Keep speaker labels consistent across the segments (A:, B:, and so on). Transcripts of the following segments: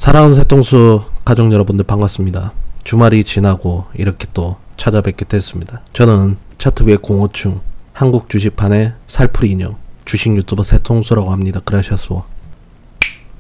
A: 사랑하는 새통수 가족 여러분들 반갑습니다. 주말이 지나고 이렇게 또 찾아뵙게 됐습니다. 저는 차트 위의 공호충, 한국 주식판의 살풀이 인형, 주식 유튜버 새통수라고 합니다. 그라시아스워.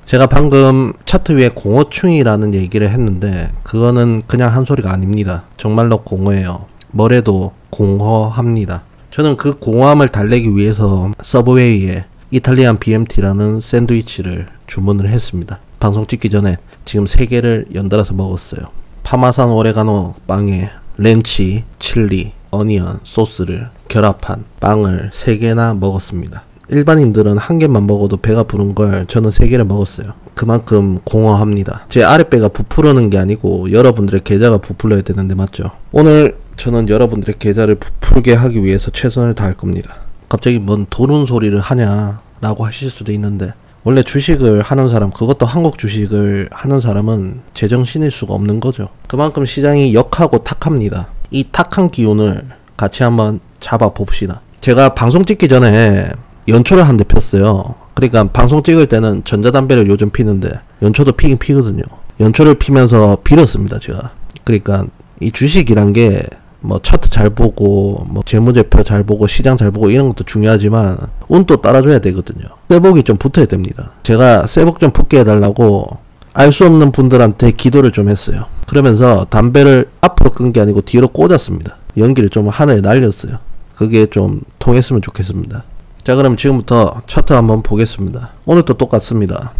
A: 제가 방금 차트 위에 공호충이라는 얘기를 했는데 그거는 그냥 한 소리가 아닙니다. 정말로 공허해요. 뭐래도 공허합니다. 저는 그 공허함을 달래기 위해서 서브웨이에 이탈리안 BMT라는 샌드위치를 주문을 했습니다. 방송 찍기 전에 지금 3개를 연달아서 먹었어요. 파마산 오레가노 빵에 렌치, 칠리, 어니언, 소스를 결합한 빵을 3개나 먹었습니다. 일반인들은 1개만 먹어도 배가 부른 걸 저는 3개를 먹었어요. 그만큼 공허합니다. 제 아랫배가 부풀어는 게 아니고 여러분들의 계좌가 부풀려야 되는데 맞죠? 오늘 저는 여러분들의 계좌를 부풀게 하기 위해서 최선을 다할 겁니다. 갑자기 뭔 도는 소리를 하냐 라고 하실 수도 있는데 원래 주식을 하는 사람, 그것도 한국 주식을 하는 사람은 제정신일 수가 없는 거죠. 그만큼 시장이 역하고 탁합니다. 이 탁한 기운을 같이 한번 잡아 봅시다. 제가 방송 찍기 전에 연초를 한 대 폈어요. 그러니까 방송 찍을 때는 전자담배를 요즘 피는데 연초도 피긴 피거든요. 연초를 피면서 빌었습니다 제가. 그러니까 이 주식이란 게 뭐 차트 잘 보고 뭐 재무제표 잘 보고 시장 잘 보고 이런 것도 중요하지만 운도 따라줘야 되거든요. 쇠복이 좀 붙어야 됩니다. 제가 쇠복 좀 붙게 해달라고 알 수 없는 분들한테 기도를 좀 했어요. 그러면서 담배를 앞으로 끈 게 아니고 뒤로 꽂았습니다. 연기를 좀 하늘에 날렸어요. 그게 좀 통했으면 좋겠습니다. 자, 그럼 지금부터 차트 한번 보겠습니다. 오늘도 똑같습니다.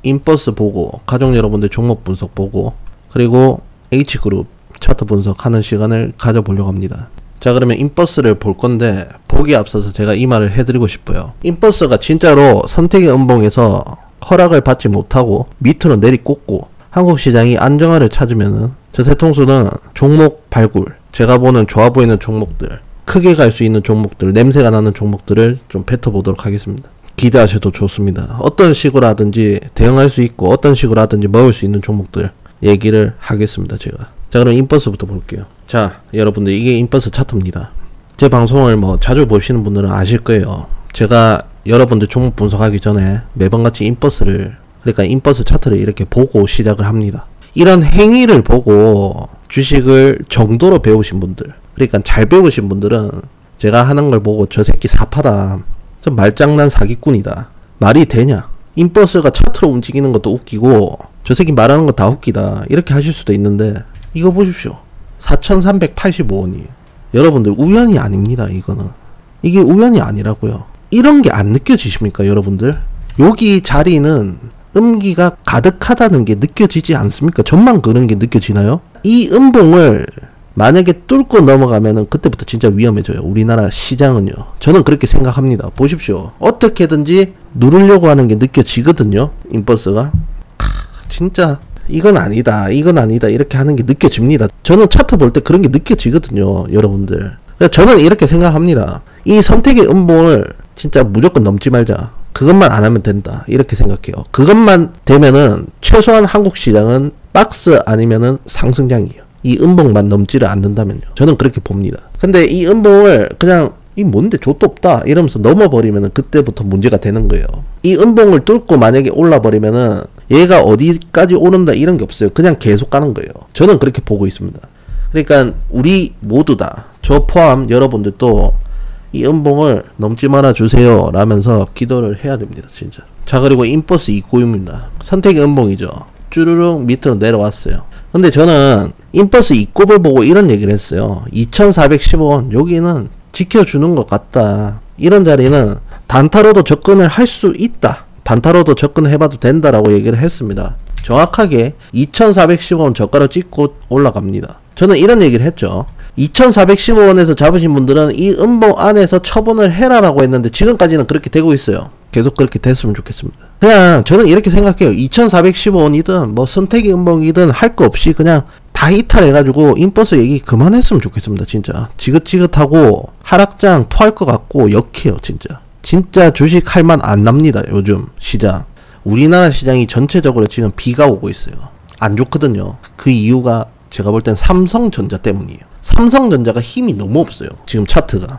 A: 인버스 보고 가족 여러분들 종목 분석 보고 그리고 H그룹 차트 분석하는 시간을 가져보려고 합니다. 자, 그러면 인버스를 볼 건데 보기에 앞서서 제가 이 말을 해드리고 싶어요. 인버스가 진짜로 선택의 음봉에서 허락을 받지 못하고 밑으로 내리꽂고 한국 시장이 안정화를 찾으면은 저 새통수는 종목 발굴, 제가 보는 좋아 보이는 종목들, 크게 갈 수 있는 종목들, 냄새가 나는 종목들을 좀 뱉어보도록 하겠습니다. 기대하셔도 좋습니다. 어떤 식으로 하든지 대응할 수 있고 어떤 식으로 하든지 먹을 수 있는 종목들 얘기를 하겠습니다 제가. 자, 그럼 인버스부터 볼게요. 자, 여러분들 이게 인버스 차트입니다. 제 방송을 뭐 자주 보시는 분들은 아실 거예요. 제가 여러분들 종목 분석하기 전에 매번같이 인버스를, 그러니까 인버스 차트를 이렇게 보고 시작을 합니다. 이런 행위를 보고 주식을 정도로 배우신 분들, 그러니까 잘 배우신 분들은 제가 하는 걸 보고 저 새끼 사파다, 저 말장난 사기꾼이다, 말이 되냐, 인버스가 차트로 움직이는 것도 웃기고 저 새끼 말하는 거 다 웃기다 이렇게 하실 수도 있는데 이거 보십시오. 4,385원이에요. 여러분들 우연이 아닙니다. 이거는 이게 우연이 아니라고요. 이런 게 안 느껴지십니까 여러분들? 여기 자리는 음기가 가득하다는 게 느껴지지 않습니까? 전만 그런 게 느껴지나요? 이 음봉을 만약에 뚫고 넘어가면은 그때부터 진짜 위험해져요. 우리나라 시장은요. 저는 그렇게 생각합니다. 보십시오. 어떻게든지 누르려고 하는 게 느껴지거든요. 인버스가. 진짜 이건 아니다, 이건 아니다 이렇게 하는 게 느껴집니다. 저는 차트 볼 때 그런 게 느껴지거든요 여러분들. 저는 이렇게 생각합니다. 이 선택의 음봉을 진짜 무조건 넘지 말자, 그것만 안 하면 된다 이렇게 생각해요. 그것만 되면은 최소한 한국 시장은 박스 아니면은 상승장이에요. 이 음봉만 넘지를 않는다면요. 저는 그렇게 봅니다. 근데 이 음봉을 그냥 이 뭔데 좆도 없다 이러면서 넘어버리면은 그때부터 문제가 되는 거예요. 이 음봉을 뚫고 만약에 올라버리면은 얘가 어디까지 오른다 이런 게 없어요. 그냥 계속 가는 거예요. 저는 그렇게 보고 있습니다. 그러니까 우리 모두 다, 저 포함 여러분들도 이 음봉을 넘지 말아 주세요 라면서 기도를 해야 됩니다 진짜. 자, 그리고 인버스 입고입니다. 선택의 음봉이죠. 쭈르륵 밑으로 내려왔어요. 근데 저는 인버스 입고를 보고 이런 얘기를 했어요. 2,415원 여기는 지켜주는 것 같다. 이런 자리는 단타로도 접근을 할 수 있다. 단타로도 접근해봐도 된다라고 얘기를 했습니다. 정확하게 2,415원 저가로 찍고 올라갑니다. 저는 이런 얘기를 했죠. 2,415원에서 잡으신 분들은 이 음봉 안에서 처분을 해라라고 했는데 지금까지는 그렇게 되고 있어요. 계속 그렇게 됐으면 좋겠습니다. 그냥 저는 이렇게 생각해요. 2,415원이든 뭐 선택의 음봉이든 할 거 없이 그냥 다 이탈해가지고 인버스 얘기 그만했으면 좋겠습니다. 진짜 지긋지긋하고 하락장 토할 것 같고 역해요 진짜. 진짜 주식 할만 안 납니다 요즘 시장. 우리나라 시장이 전체적으로 지금 비가 오고 있어요. 안 좋거든요. 그 이유가 제가 볼 땐 삼성전자 때문이에요. 삼성전자가 힘이 너무 없어요 지금 차트가.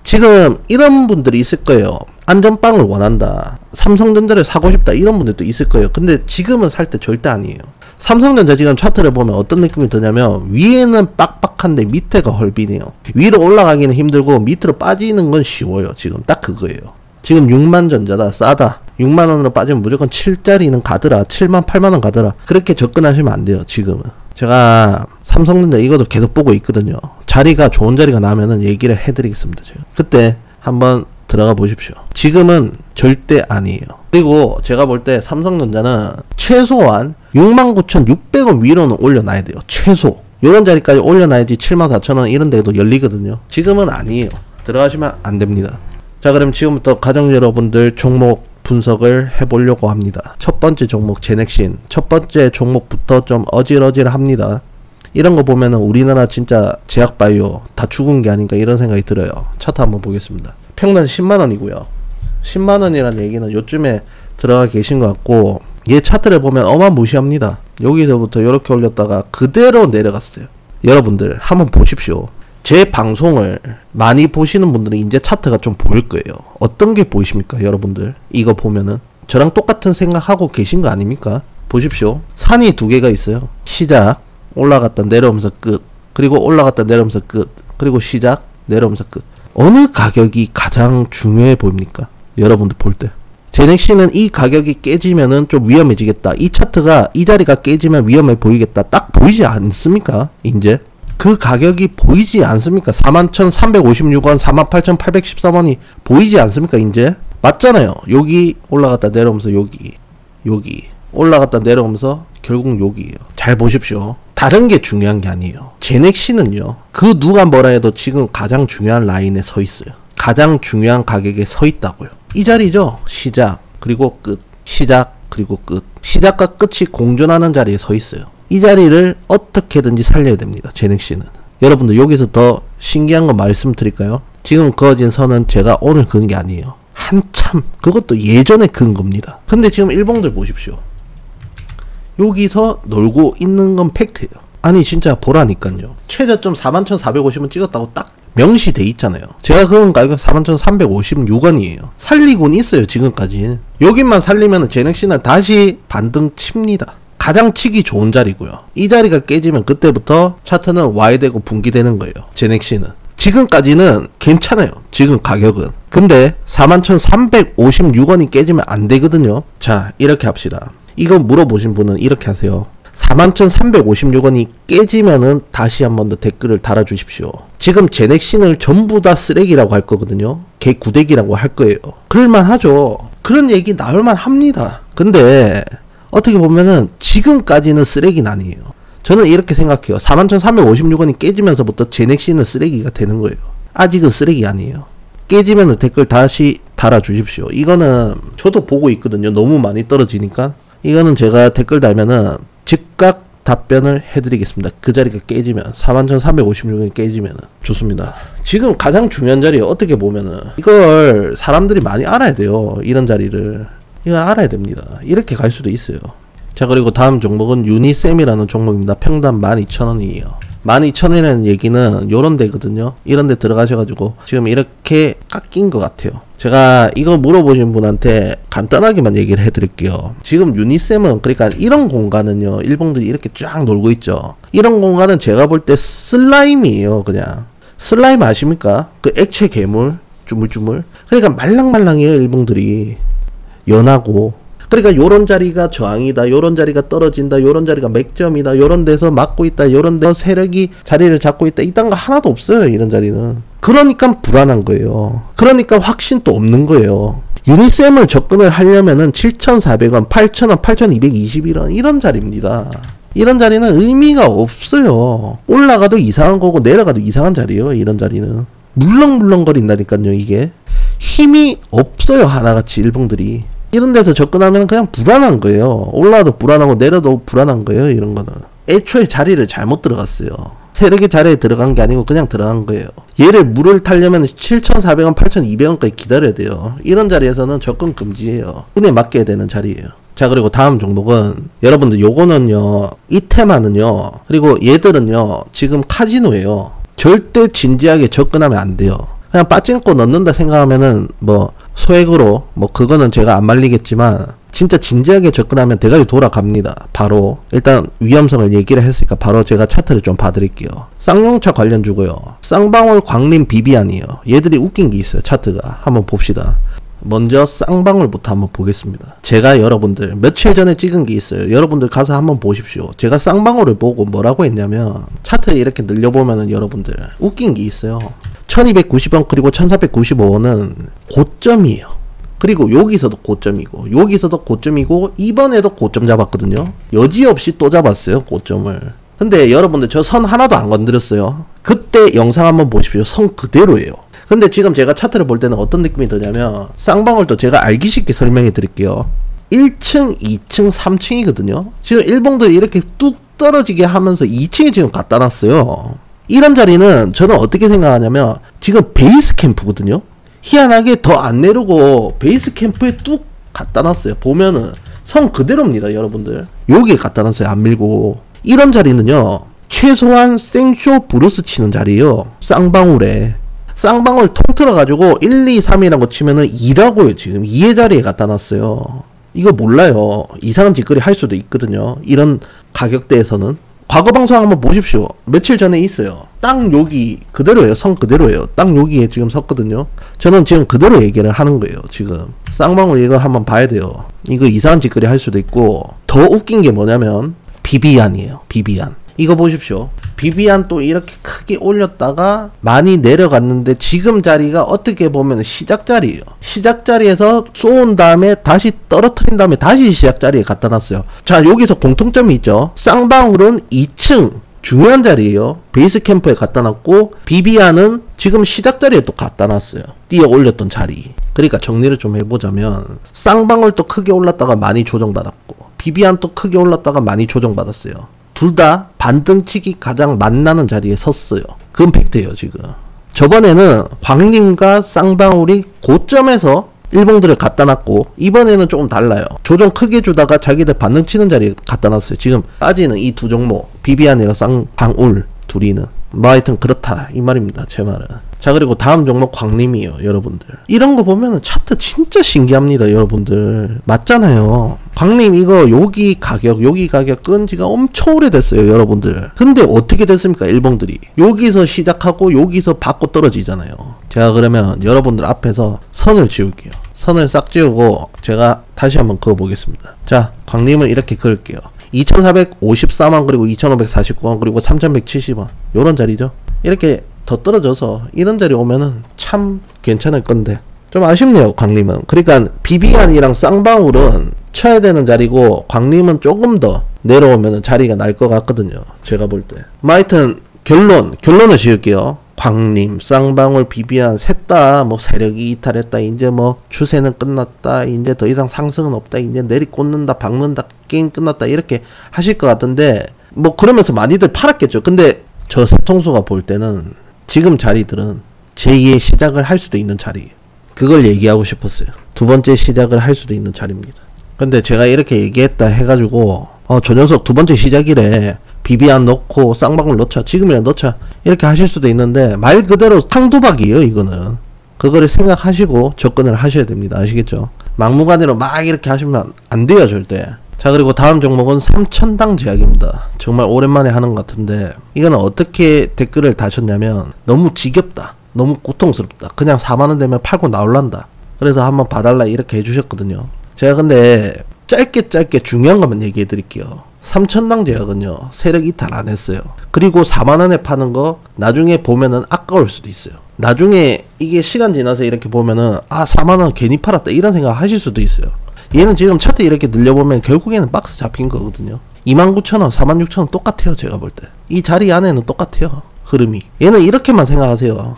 A: 지금 이런 분들이 있을 거예요. 안전빵을 원한다. 삼성전자를 사고 싶다 이런 분들도 있을 거예요. 근데 지금은 살 때 절대 아니에요. 삼성전자 지금 차트를 보면 어떤 느낌이 드냐면 위에는 빡빡한데 밑에가 헐비네요. 위로 올라가기는 힘들고 밑으로 빠지는 건 쉬워요. 지금 딱 그거예요. 지금 6만 전자다, 싸다. 6만원으로 빠지면 무조건 7짜리는 가더라. 7만 8만원 가더라. 그렇게 접근하시면 안 돼요. 지금은. 제가 삼성전자 이것도 계속 보고 있거든요. 자리가 좋은 자리가 나면은 얘기를 해드리겠습니다. 제가 그때 한번 들어가 보십시오. 지금은 절대 아니에요. 그리고 제가 볼 때 삼성전자는 최소한 69,600원 위로는 올려놔야 돼요. 최소. 요런 자리까지 올려놔야지 74,000원 이런 데도 열리거든요. 지금은 아니에요. 들어가시면 안 됩니다. 자, 그럼 지금부터 가정 여러분들 종목 분석을 해보려고 합니다. 첫 번째 종목 제넥신. 첫 번째 종목부터 좀 어질어질합니다. 이런 거 보면은 우리나라 진짜 제약바이오 다 죽은 게 아닌가 이런 생각이 들어요. 차트 한번 보겠습니다. 평단 10만원이고요. 10만원이라는 얘기는 요쯤에 들어가 계신 것 같고, 얘 차트를 보면 어마무시합니다. 여기서부터 이렇게 올렸다가 그대로 내려갔어요. 여러분들 한번 보십시오. 제 방송을 많이 보시는 분들은 이제 차트가 좀 보일 거예요. 어떤 게 보이십니까 여러분들? 이거 보면은 저랑 똑같은 생각하고 계신 거 아닙니까? 보십시오. 산이 두 개가 있어요. 시작, 올라갔다 내려오면서 끝, 그리고 올라갔다 내려오면서 끝, 그리고 시작, 내려오면서 끝. 어느 가격이 가장 중요해 보입니까? 여러분들 볼 때. 제넥시는 이 가격이 깨지면은 좀 위험해지겠다. 이 차트가 이 자리가 깨지면 위험해 보이겠다. 딱 보이지 않습니까? 이제 그 가격이 보이지 않습니까? 41,356원, 48,813원이 보이지 않습니까? 이제 맞잖아요. 여기 올라갔다 내려오면서 여기 올라갔다 내려오면서 결국 여기에요. 잘 보십시오. 다른 게 중요한 게 아니에요. 제넥시는요, 그 누가 뭐라 해도 지금 가장 중요한 라인에 서 있어요. 가장 중요한 가격에 서 있다고요. 이 자리죠. 시작 그리고 끝, 시작 그리고 끝. 시작과 끝이 공존하는 자리에 서 있어요. 이 자리를 어떻게든지 살려야 됩니다. 제넥시는. 여러분들 여기서 더 신기한 거 말씀드릴까요? 지금 그어진 선은 제가 오늘 그은 게 아니에요. 한참, 그것도 예전에 그은 겁니다. 근데 지금 일봉들 보십시오. 여기서 놀고 있는 건 팩트예요. 아니 진짜 보라니까요. 최저점 41,450원 찍었다고 딱 명시돼 있잖아요. 제가 그건 가격 41,356원이에요. 살리곤 있어요. 지금까지. 여기만 살리면 제넥시는 다시 반등 칩니다. 가장 치기 좋은 자리고요. 이 자리가 깨지면 그때부터 차트는 Y되고 분기되는 거예요. 제넥시는. 지금까지는 괜찮아요. 지금 가격은. 근데 41,356원이 깨지면 안 되거든요. 자, 이렇게 합시다. 이거 물어보신 분은 이렇게 하세요. 41,356원이 깨지면은 다시 한 번 더 댓글을 달아주십시오. 지금 제넥신을 전부 다 쓰레기라고 할 거거든요. 개구대기라고 할 거예요. 그럴만 하죠. 그런 얘기 나올만 합니다. 근데 어떻게 보면은 지금까지는 쓰레기는 아니에요. 저는 이렇게 생각해요. 41,356원이 깨지면서부터 제넥신은 쓰레기가 되는 거예요. 아직은 쓰레기 아니에요. 깨지면은 댓글 다시 달아주십시오. 이거는 저도 보고 있거든요. 너무 많이 떨어지니까. 이거는 제가 댓글 달면은 즉각 답변을 해드리겠습니다. 그 자리가 깨지면 41,356원이 깨지면 좋습니다. 지금 가장 중요한 자리에 어떻게 보면은 이걸 사람들이 많이 알아야 돼요. 이런 자리를 이걸 알아야 됩니다. 이렇게 갈 수도 있어요. 자, 그리고 다음 종목은 유니셈이라는 종목입니다. 평단 12,000원이에요 12,000원이라는 얘기는 요런 데거든요. 이런 데 들어가셔가지고 지금 이렇게 깎인 것 같아요. 제가 이거 물어보신 분한테 간단하게만 얘기를 해드릴게요. 지금 유니셈은, 그러니까 이런 공간은요, 일봉들이 이렇게 쫙 놀고 있죠. 이런 공간은 제가 볼 때 슬라임이에요. 그냥 슬라임 아십니까? 그 액체 괴물 주물주물. 그러니까 말랑말랑해요. 일봉들이 연하고. 그러니까 요런 자리가 저항이다, 요런 자리가 떨어진다, 요런 자리가 맥점이다, 요런 데서 막고 있다, 요런 데서 세력이 자리를 잡고 있다, 이딴 거 하나도 없어요. 이런 자리는. 그러니까 불안한 거예요. 그러니까 확신도 없는 거예요. 유니셈을 접근을 하려면은 7,400원, 8,000원, 8,221원 이런 자리입니다. 이런 자리는 의미가 없어요. 올라가도 이상한 거고 내려가도 이상한 자리예요. 이런 자리는 물렁물렁거린다니까요. 이게 힘이 없어요. 하나같이 일봉들이. 이런 데서 접근하면 그냥 불안한 거예요. 올라도 불안하고 내려도 불안한 거예요. 이런 거는 애초에 자리를 잘못 들어갔어요. 세력의 자리에 들어간 게 아니고 그냥 들어간 거예요. 얘를 물을 타려면 7,400원, 8,200원까지 기다려야 돼요. 이런 자리에서는 접근 금지예요. 운에 맡겨야 되는 자리예요. 자, 그리고 다음 종목은 여러분들 요거는요, 이 테마는요, 그리고 얘들은요 지금 카지노예요. 절대 진지하게 접근하면 안 돼요. 그냥 빠찡고 넣는다 생각하면은 뭐 소액으로 뭐 그거는 제가 안 말리겠지만 진짜 진지하게 접근하면 대가리 돌아갑니다. 바로 일단 위험성을 얘기를 했으니까 바로 제가 차트를 좀 봐드릴게요. 쌍용차 관련주고요. 쌍방울, 광림, 비비안이에요. 얘들이 웃긴 게 있어요. 차트가 한번 봅시다. 먼저 쌍방울부터 한번 보겠습니다. 제가 여러분들 며칠 전에 찍은 게 있어요. 여러분들 가서 한번 보십시오. 제가 쌍방울을 보고 뭐라고 했냐면 차트에 이렇게 늘려보면은 여러분들 웃긴 게 있어요. 1290원 그리고 1495원은 고점이에요. 그리고 여기서도 고점이고 여기서도 고점이고 이번에도 고점 잡았거든요. 여지없이 또 잡았어요. 고점을. 근데 여러분들 저 선 하나도 안 건드렸어요. 그때 영상 한번 보십시오. 선 그대로예요. 근데 지금 제가 차트를 볼 때는 어떤 느낌이 드냐면 쌍방울도 제가 알기 쉽게 설명해 드릴게요. 1층, 2층, 3층이거든요. 지금 일봉들이 이렇게 뚝 떨어지게 하면서 2층에 지금 갖다 놨어요. 이런 자리는 저는 어떻게 생각하냐면 지금 베이스 캠프거든요. 희한하게 더 안 내려고 베이스 캠프에 뚝 갖다 놨어요. 보면은 선 그대로입니다. 여러분들 여기에 갖다 놨어요. 안 밀고. 이런 자리는요 최소한 생쇼 브루스 치는 자리예요. 쌍방울에 쌍방울 통틀어 가지고 1, 2, 3이라는 거 치면은 2라고요. 지금 2의 자리에 갖다 놨어요. 이거 몰라요. 이상한 짓거리 할 수도 있거든요. 이런 가격대에서는. 과거 방송 한번 보십시오. 며칠 전에 있어요. 딱 여기 그대로예요. 선 그대로예요. 딱 여기에 지금 섰거든요. 저는 지금 그대로 얘기를 하는 거예요. 지금 쌍방울 이거 한번 봐야 돼요. 이거 이상한 짓거리 할 수도 있고. 더 웃긴 게 뭐냐면 비비안이에요. 비비안. 이거 보십시오. 비비안 또 이렇게 크게 올렸다가 많이 내려갔는데 지금 자리가 어떻게 보면 시작 자리예요. 시작 자리에서 쏘은 다음에 다시 떨어뜨린 다음에 다시 시작 자리에 갖다 놨어요. 자, 여기서 공통점이 있죠. 쌍방울은 2층 중요한 자리예요. 베이스 캠프에 갖다 놨고 비비안은 지금 시작 자리에 또 갖다 놨어요. 뛰어 올렸던 자리. 그러니까 정리를 좀 해보자면 쌍방울도 크게 올랐다가 많이 조정받았고 비비안도 크게 올랐다가 많이 조정받았어요. 둘 다 반등치기 가장 만나는 자리에 섰어요. 그건 팩트예요. 지금 저번에는 광림과 쌍방울이 고점에서 일봉들을 갖다 놨고 이번에는 조금 달라요. 조정 크게 주다가 자기들 반등 치는 자리에 갖다 놨어요. 지금 빠지는 이 두 종목 비비안이랑 쌍방울 둘이는 뭐 하여튼 그렇다 이 말입니다. 제 말은. 자, 그리고 다음 종목 광림이에요. 여러분들 이런 거 보면은 차트 진짜 신기합니다. 여러분들 맞잖아요. 광림 이거 여기 가격 끈 지가 엄청 오래됐어요. 여러분들 근데 어떻게 됐습니까? 일봉들이 여기서 시작하고 여기서 받고 떨어지잖아요. 제가 그러면 여러분들 앞에서 선을 지울게요. 선을 싹 지우고 제가 다시 한번 그어 보겠습니다. 자, 광림을 이렇게 그을게요. 2454원 그리고 2549원 그리고 3170원 요런 자리죠. 이렇게 더 떨어져서 이런 자리 오면은 참 괜찮을 건데 좀 아쉽네요. 광림은. 그러니까 비비안이랑 쌍방울은 쳐야 되는 자리고 광림은 조금 더 내려오면은 자리가 날 것 같거든요. 제가 볼 때. 뭐 하여튼 결론을 지을게요. 광림, 쌍방울, 비비안 셋 다 뭐 세력이 이탈했다. 이제 뭐 추세는 끝났다. 이제 더 이상 상승은 없다. 이제 내리꽂는다, 박는다. 게임 끝났다. 이렇게 하실 것 같은데 뭐 그러면서 많이들 팔았겠죠. 근데 저 세통수가 볼 때는 지금 자리들은 제2의 시작을 할 수도 있는 자리. 그걸 얘기하고 싶었어요. 두 번째 시작을 할 수도 있는 자리입니다. 근데 제가 이렇게 얘기했다 해가지고 저 녀석 두 번째 시작이래. 비비안 넣고 쌍방울 넣자. 지금이라 넣자. 이렇게 하실 수도 있는데 말 그대로 상도박이에요. 이거는. 그거를 생각하시고 접근을 하셔야 됩니다. 아시겠죠? 막무가내로 막 이렇게 하시면 안 돼요. 절대. 자, 그리고 다음 종목은 3천당 제약입니다. 정말 오랜만에 하는 것 같은데 이거는 어떻게 댓글을 다셨냐면 너무 지겹다. 너무 고통스럽다. 그냥 4만원 되면 팔고 나올란다. 그래서 한번 봐달라 이렇게 해주셨거든요. 제가 근데 짧게 중요한 것만 얘기해 드릴게요. 3천당 제약은요 세력 이탈 안 했어요. 그리고 4만원에 파는 거 나중에 보면은 아까울 수도 있어요. 나중에 이게 시간 지나서 이렇게 보면은 4만원 괜히 팔았다 이런 생각 하실 수도 있어요. 얘는 지금 차트 이렇게 늘려보면 결국에는 박스 잡힌 거거든요. 29,000원 46,000원 똑같아요. 제가 볼 때 이 자리 안에는 똑같아요. 흐름이. 얘는 이렇게만 생각하세요.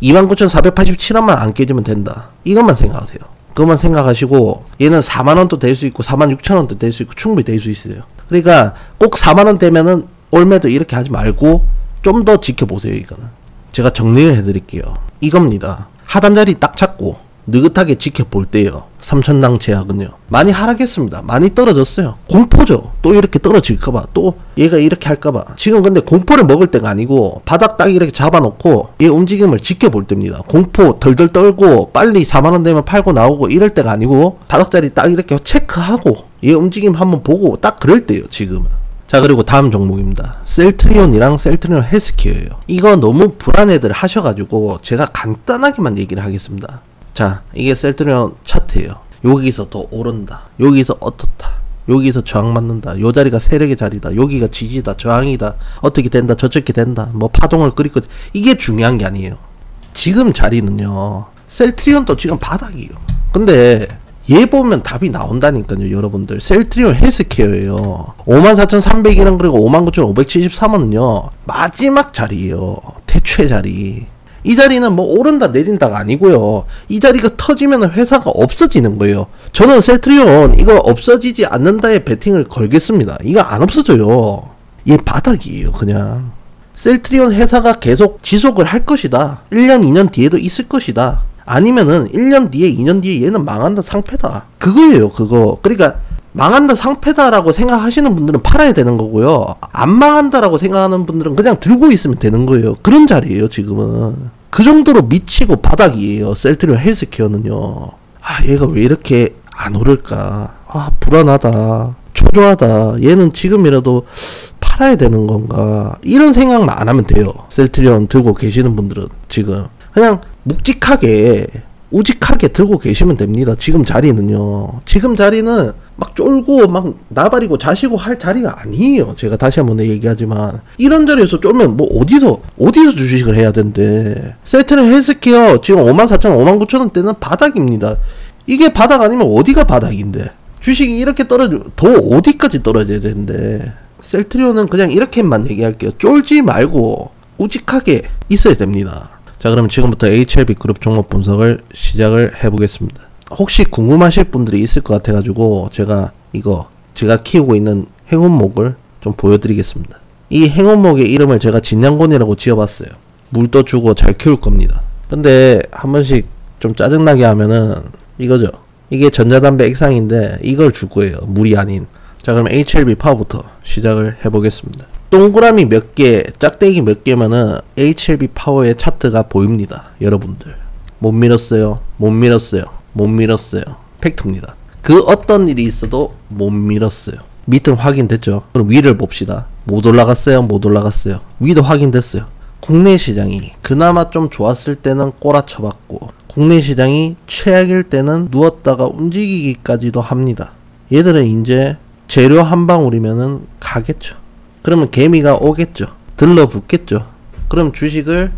A: 29,487원만 안 깨지면 된다. 이것만 생각하세요. 그것만 생각하시고 얘는 4만원도 될 수 있고 46,000원도 될 수 있고 충분히 될 수 있어요. 그러니까 꼭 4만원 되면은 올매도 이렇게 하지 말고 좀 더 지켜보세요. 이거는 제가 정리를 해드릴게요. 이겁니다. 하단 자리 딱 잡고 느긋하게 지켜볼 때요. 삼천당 제약은요. 많이 하락했습니다. 많이 떨어졌어요. 공포죠. 또 이렇게 떨어질까봐. 또 얘가 이렇게 할까봐. 지금 근데 공포를 먹을 때가 아니고 바닥 딱 이렇게 잡아놓고 얘 움직임을 지켜볼 때입니다. 공포 덜덜 떨고 빨리 4만원 되면 팔고 나오고 이럴 때가 아니고 바닥자리 딱 이렇게 체크하고 얘 움직임 한번 보고 딱 그럴 때요. 지금은. 자, 그리고 다음 종목입니다. 셀트리온이랑 셀트리온 헬스케어예요. 이거 너무 불안해들 하셔가지고 제가 간단하게만 얘기를 하겠습니다. 자, 이게 셀트리온 차트예요. 여기서 더 오른다. 여기서 어떻다. 여기서 저항 맞는다. 요 자리가 세력의 자리다. 여기가 지지다. 저항이다. 어떻게 된다. 저렇게 된다. 뭐 파동을 끓이고. 이게 중요한 게 아니에요. 지금 자리는요. 셀트리온도 지금 바닥이에요. 근데 얘 보면 답이 나온다니까요. 여러분들. 셀트리온 헬스케어예요. 54,300이랑 그리고 59,573원은요. 마지막 자리예요. 대체 자리. 이 자리는 뭐 오른다 내린다가 아니고요. 이 자리가 터지면 회사가 없어지는 거예요. 저는 셀트리온 이거 없어지지 않는다에 베팅을 걸겠습니다. 이거 안 없어져요. 얘 바닥이에요. 그냥. 셀트리온 회사가 계속 지속을 할 것이다. 1년 2년 뒤에도 있을 것이다. 아니면은 1년 뒤에 2년 뒤에 얘는 망한다 상패다. 그거예요. 그거. 그러니까 망한다 상패다라고 생각하시는 분들은 팔아야 되는 거고요. 안 망한다라고 생각하는 분들은 그냥 들고 있으면 되는 거예요. 그런 자리예요. 지금은. 그 정도로 미치고 바닥이에요. 셀트리온 헬스케어는요. 아, 얘가 왜 이렇게 안 오를까. 아, 불안하다. 초조하다. 얘는 지금이라도 팔아야 되는 건가. 이런 생각만 안 하면 돼요. 셀트리온 들고 계시는 분들은 지금 그냥 묵직하게 우직하게 들고 계시면 됩니다. 지금 자리는요. 지금 자리는 막 쫄고 막 나발이고 자시고 할 자리가 아니에요. 제가 다시 한번 얘기하지만 이런 자리에서 쫄면 뭐 어디서 주식을 해야 된대. 셀트리온 헬스케어 지금 54,000원 59,000원대는 바닥입니다. 이게 바닥 아니면 어디가 바닥인데. 주식이 이렇게 떨어져 더 어디까지 떨어져야 되는데. 셀트리온은 그냥 이렇게만 얘기할게요. 쫄지 말고 우직하게 있어야 됩니다. 자, 그럼 지금부터 HLB 그룹 종목 분석을 시작을 해보겠습니다. 혹시 궁금하실 분들이 있을 것 같아가지고 제가 키우고 있는 행운목을 좀 보여드리겠습니다. 이 행운목의 이름을 제가 진양곤이라고 지어봤어요. 물도 주고 잘 키울 겁니다. 근데 한 번씩 좀 짜증나게 하면은 이거죠. 이게 전자담배 액상인데 이걸 줄 거예요. 물이 아닌. 자, 그럼 HLB 파워부터 시작을 해보겠습니다. 동그라미 몇 개, 짝대기 몇 개면은 HLB 파워의 차트가 보입니다. 여러분들. 못 밀었어요. 못 밀었어요. 못 밀었어요. 팩트입니다. 그 어떤 일이 있어도 못 밀었어요. 밑은 확인됐죠. 그럼 위를 봅시다. 못 올라갔어요. 못 올라갔어요. 위도 확인됐어요. 국내 시장이 그나마 좀 좋았을 때는 꼬라쳐봤고 국내 시장이 최악일 때는 누웠다가 움직이기까지도 합니다. 얘들은 이제 재료 한 방울이면은 가겠죠. 그러면 개미가 오겠죠. 들러붙겠죠. 그럼 주식을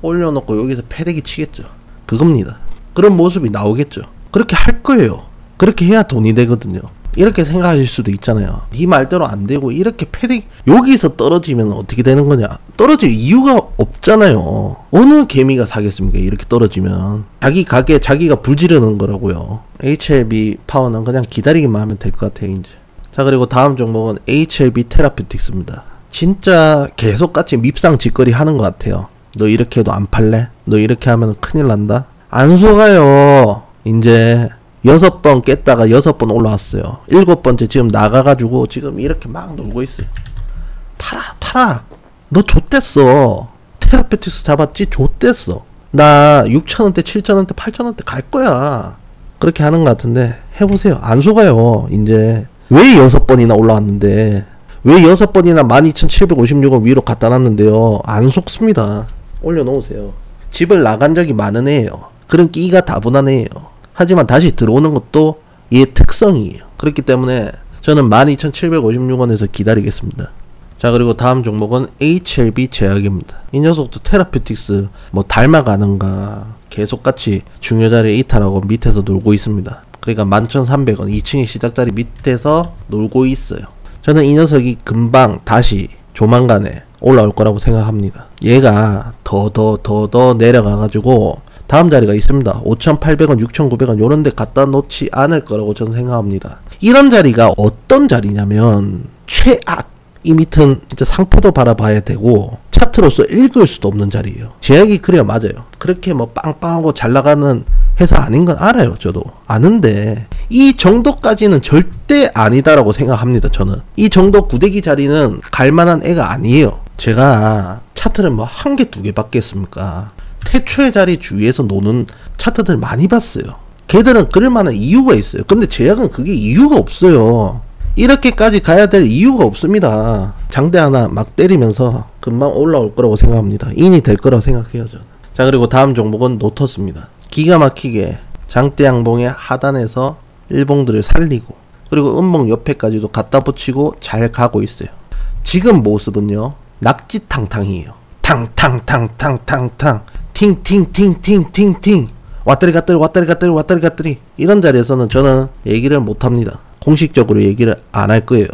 A: 올려놓고 여기서 패대기 치겠죠. 그겁니다. 그런 모습이 나오겠죠. 그렇게 할 거예요. 그렇게 해야 돈이 되거든요. 이렇게 생각하실 수도 있잖아요. 네 말대로 안 되고 이렇게 패대기 여기서 떨어지면 어떻게 되는 거냐. 떨어질 이유가 없잖아요. 어느 개미가 사겠습니까? 이렇게 떨어지면 자기 가게 자기가 불지르는 거라고요. HLB 파워는 그냥 기다리기만 하면 될 것 같아요. 이제. 자, 그리고 다음 종목은 HLB 테라피틱스입니다. 진짜 계속같이 밉상 짓거리 하는 것 같아요. 너 이렇게 해도 안 팔래? 너 이렇게 하면 큰일 난다? 안 속아요. 이제 6번 깼다가 6번 올라왔어요. 7번째 지금 나가가지고 지금 이렇게 막 놀고 있어요. 팔아. 너 좆됐어. 테라피틱스 잡았지? 좆됐어. 나 6,000원대 7,000원대 8,000원대 갈 거야. 그렇게 하는 것 같은데 해보세요. 안 속아요. 이제 왜 6번이나 올라왔는데 왜 6번이나 12,756원 위로 갖다 놨는데요. 안 속습니다. 올려놓으세요. 집을 나간 적이 많은 애예요. 그런 끼가 다분한 애예요. 하지만 다시 들어오는 것도 얘 특성이에요. 그렇기 때문에 저는 12,756원에서 기다리겠습니다. 자, 그리고 다음 종목은 HLB 제약입니다. 이 녀석도 테라피틱스 뭐 닮아가는가 계속같이 중요자리에 이탈하고 밑에서 놀고 있습니다. 그러니까 11,300원 2층의 시작자리 밑에서 놀고 있어요. 저는 이 녀석이 금방 다시 조만간에 올라올 거라고 생각합니다. 얘가 더 내려가가지고 다음 자리가 있습니다. 5,800원 6,900원 요런데 갖다 놓지 않을 거라고 저는 생각합니다. 이런 자리가 어떤 자리냐면 최악 이 밑은 진짜 상표도 바라봐야 되고 차트로서 읽을 수도 없는 자리예요. 제약이 그래야 맞아요. 그렇게 뭐 빵빵하고 잘 나가는 회사 아닌 건 알아요. 저도 아는데 이 정도까지는 절대 아니다라고 생각합니다. 저는 이 정도 구데기 자리는 갈만한 애가 아니에요. 제가 차트를 뭐 한 개 두 개 받겠습니까? 태초의 자리 주위에서 노는 차트들 많이 봤어요. 걔들은 그럴만한 이유가 있어요. 근데 제약은 그게 이유가 없어요. 이렇게까지 가야 될 이유가 없습니다. 장대 하나 막 때리면서 금방 올라올 거라고 생각합니다. 인이 될 거라고 생각해요. 저는. 자, 그리고 다음 종목은 노터스입니다. 기가 막히게 장대 양봉의 하단에서 일봉들을 살리고 그리고 음봉 옆에까지도 갖다 붙이고 잘 가고 있어요. 지금 모습은요, 낙지탕탕이에요. 탕탕탕탕탕탕 팅팅팅팅팅팅 왔다리 갔다리 이런 자리에서는 저는 얘기를 못합니다. 공식적으로 얘기를 안 할 거예요.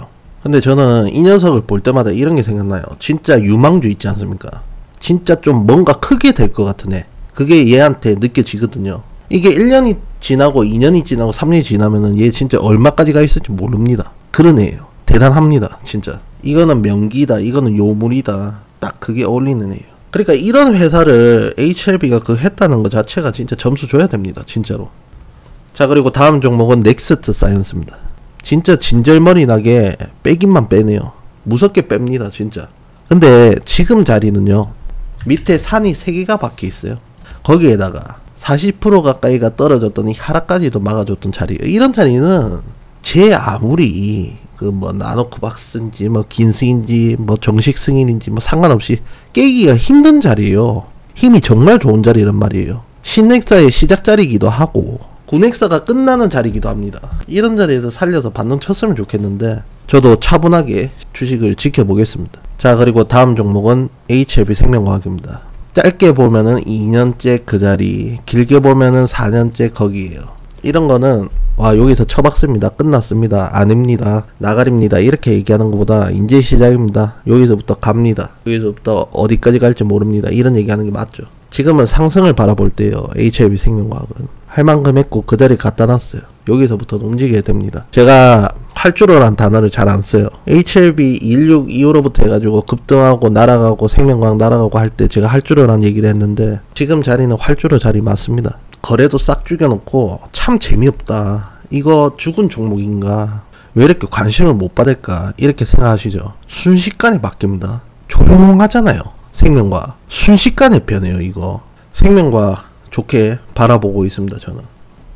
A: 근데 저는 이 녀석을 볼 때마다 이런 게 생각나요. 진짜 유망주 있지 않습니까? 진짜 좀 뭔가 크게 될 것 같은 애. 그게 얘한테 느껴지거든요. 이게 1년이 지나고 2년이 지나고 3년이 지나면은 얘 진짜 얼마까지 가 있을지 모릅니다. 그런 애예요. 대단합니다. 진짜. 이거는 명기다. 이거는 요물이다. 딱 그게 어울리는 애예요. 그러니까 이런 회사를 HLB가 그 했다는 것 자체가 진짜 점수 줘야 됩니다. 진짜로. 자, 그리고 다음 종목은 넥스트 사이언스입니다. 진짜 진절머리 나게 빼긴만 빼네요. 무섭게 뺍니다. 진짜. 근데 지금 자리는요, 밑에 산이 3개가 박혀 있어요. 거기에다가 40% 가까이가 떨어졌더니 하락까지도 막아줬던 자리예요. 이런 자리는 제 아무리 그 뭐 나노코박스인지 뭐 긴승인지 뭐 정식 승인인지 뭐 상관없이 깨기가 힘든 자리예요. 힘이 정말 좋은 자리란 말이에요. 신넥사의 시작 자리이기도 하고 구넥사가 끝나는 자리이기도 합니다. 이런 자리에서 살려서 반등 쳤으면 좋겠는데 저도 차분하게 주식을 지켜보겠습니다. 자, 그리고 다음 종목은 HLB 생명과학입니다. 짧게 보면은 2년째 그 자리, 길게 보면은 4년째 거기에요. 이런 거는 와, 여기서 처박습니다. 끝났습니다. 아닙니다. 나가립니다. 이렇게 얘기하는 것보다 이제 시작입니다. 여기서부터 갑니다. 여기서부터 어디까지 갈지 모릅니다. 이런 얘기하는 게 맞죠. 지금은 상승을 바라볼 때요. HLB 생명과학은 할 만큼 했고 그 자리에 갖다 놨어요. 여기서부터 움직여야 됩니다. 제가 활주로란 단어를 잘 안 써요. HLB 16 이후로부터 해가지고 급등하고 날아가고 생명과학 날아가고 할 때 제가 활주로란 얘기를 했는데 지금 자리는 활주로 자리 맞습니다. 거래도 싹 죽여놓고 참 재미없다. 이거 죽은 종목인가? 왜 이렇게 관심을 못 받을까? 이렇게 생각하시죠. 순식간에 바뀝니다. 조용하잖아요. 생명과학. 순식간에 변해요. 이거. 생명과학 좋게 바라보고 있습니다. 저는.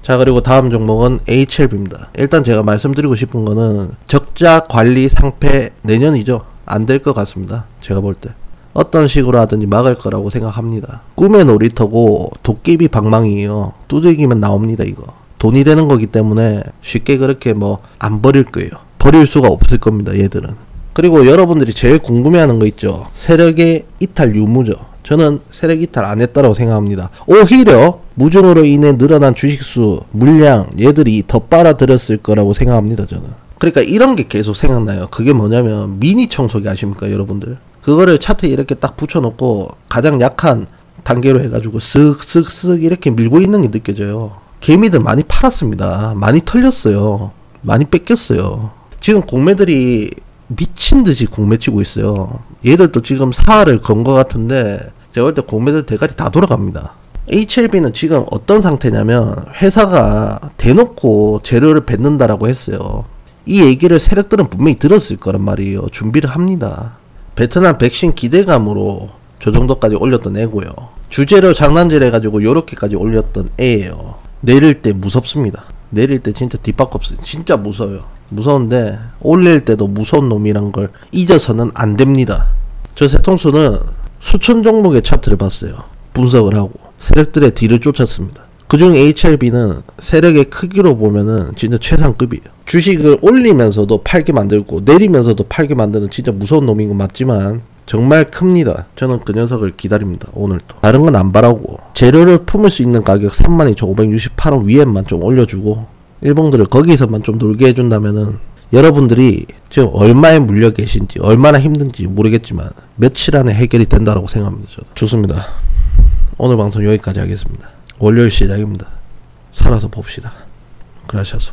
A: 자, 그리고 다음 종목은 HLB입니다. 일단 제가 말씀드리고 싶은 거는 적자 관리 상패 내년이죠. 안 될 것 같습니다. 제가 볼 때. 어떤 식으로 하든지 막을 거라고 생각합니다. 꿈의 놀이터고 도깨비 방망이에요. 두들기면 나옵니다. 이거. 돈이 되는 거기 때문에 쉽게 그렇게 뭐 안 버릴 거예요. 버릴 수가 없을 겁니다. 얘들은. 그리고 여러분들이 제일 궁금해하는 거 있죠. 세력의 이탈 유무죠. 저는 세력 이탈 안 했다고 생각합니다. 오히려 무중으로 인해 늘어난 주식수, 물량 얘들이 더 빨아들였을 거라고 생각합니다. 저는. 그러니까 이런 게 계속 생각나요. 그게 뭐냐면 미니 청소기 아십니까 여러분들? 그거를 차트에 이렇게 딱 붙여놓고 가장 약한 단계로 해가지고 쓱쓱쓱 이렇게 밀고 있는 게 느껴져요. 개미들 많이 팔았습니다. 많이 털렸어요. 많이 뺏겼어요. 지금 공매들이 미친듯이 공매치고 있어요. 얘들도 지금 사활을 건 것 같은데 제가 볼 때 공매들 대가리 다 돌아갑니다. HLB는 지금 어떤 상태냐면 회사가 대놓고 재료를 뱉는다라고 했어요. 이 얘기를 세력들은 분명히 들었을 거란 말이에요. 준비를 합니다. 베트남 백신 기대감으로 저 정도까지 올렸던 애고요. 주재료 장난질 해가지고 요렇게까지 올렸던 애예요. 내릴 때 무섭습니다. 내릴 때 진짜 뒷바퀴 진짜 무서워요. 무서운데 올릴 때도 무서운 놈이란 걸 잊어서는 안 됩니다. 저 세통수는 수천 종목의 차트를 봤어요. 분석을 하고 세력들의 뒤를 쫓았습니다. 그중 HLB는 세력의 크기로 보면은 진짜 최상급이에요. 주식을 올리면서도 팔게 만들고 내리면서도 팔게 만드는 진짜 무서운 놈인 건 맞지만 정말 큽니다. 저는 그 녀석을 기다립니다. 오늘도. 다른 건 안 바라고 재료를 품을 수 있는 가격 32,568원 위에만 좀 올려주고 일봉들을 거기서만 좀 놀게 해준다면은 여러분들이 지금 얼마에 물려 계신지 얼마나 힘든지 모르겠지만 며칠 안에 해결이 된다라고 생각합니다. 저는. 좋습니다. 오늘 방송 여기까지 하겠습니다. 월요일 시작입니다. 살아서 봅시다. 그라시아스.